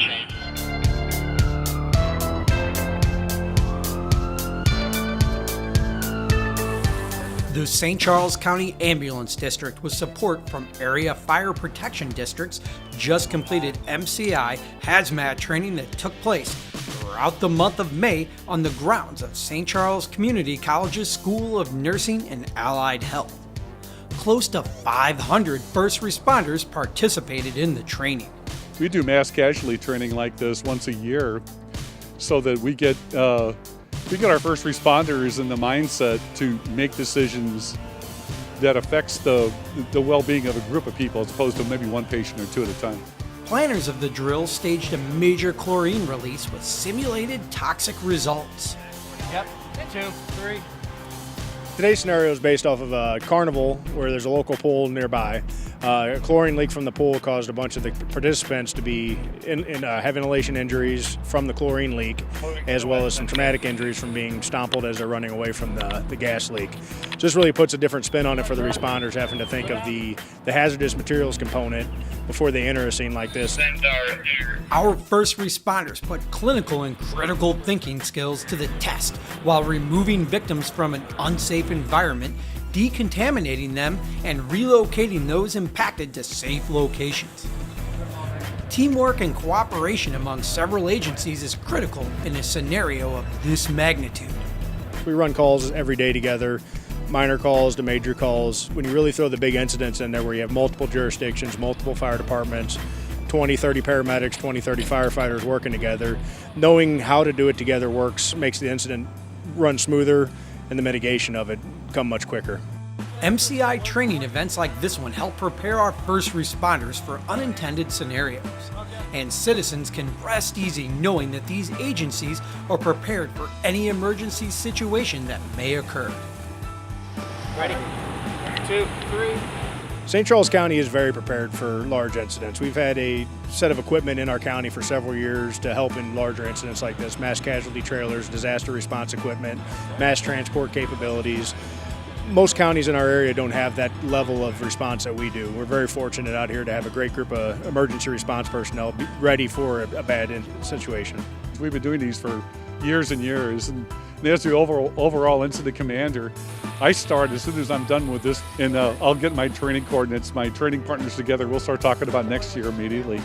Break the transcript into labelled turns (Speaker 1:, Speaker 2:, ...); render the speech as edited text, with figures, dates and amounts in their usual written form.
Speaker 1: chain.
Speaker 2: The St. Charles County Ambulance District, with support from area fire protection districts, just completed MCI hazmat training that took place throughout the month of May on the grounds of St. Charles Community College's School of Nursing and Allied Health. Close to 500 first responders participated in the training.
Speaker 3: We do mass casualty training like this once a year so that we get our first responders in the mindset to make decisions that affects the well-being of a group of people as opposed to maybe one patient or two at a time.
Speaker 2: Planners of the drill staged a major chlorine release with simulated toxic results.
Speaker 1: Yep, 2, 3.
Speaker 4: Today's scenario is based off of a carnival where there's a local pool nearby. A chlorine leak from the pool caused a bunch of the participants to be have inhalation injuries from the chlorine leak, as well as some traumatic injuries from being stompled as they're running away from the gas leak. Just really puts a different spin on it for the responders, having to think of the hazardous materials component before they enter a scene like this.
Speaker 2: Our first responders put clinical and critical thinking skills to the test while removing victims from an unsafe environment, decontaminating them, and relocating those impacted to safe locations. Teamwork and cooperation among several agencies is critical in a scenario of this magnitude.
Speaker 4: We run calls every day together, minor calls to major calls. When you really throw the big incidents in there where you have multiple jurisdictions, multiple fire departments, 20, 30 paramedics, 20, 30 firefighters working together, knowing how to do it together makes the incident run smoother and the mitigation of it come much quicker.
Speaker 2: MCI training events like this one help prepare our first responders for unintended scenarios, and citizens can rest easy knowing that these agencies are prepared for any emergency situation that may occur.
Speaker 1: Ready? 2, 3.
Speaker 4: St. Charles County is very prepared for large incidents. We've had a set of equipment in our county for several years to help in larger incidents like this: mass casualty trailers, disaster response equipment, mass transport capabilities. Most counties in our area don't have that level of response that we do. We're very fortunate out here to have a great group of emergency response personnel ready for a bad situation.
Speaker 3: We've been doing these for years and years, and as the overall incident commander, I start as soon as I'm done with this, and I'll get my training coordinates, my training partners together. We'll start talking about next year immediately.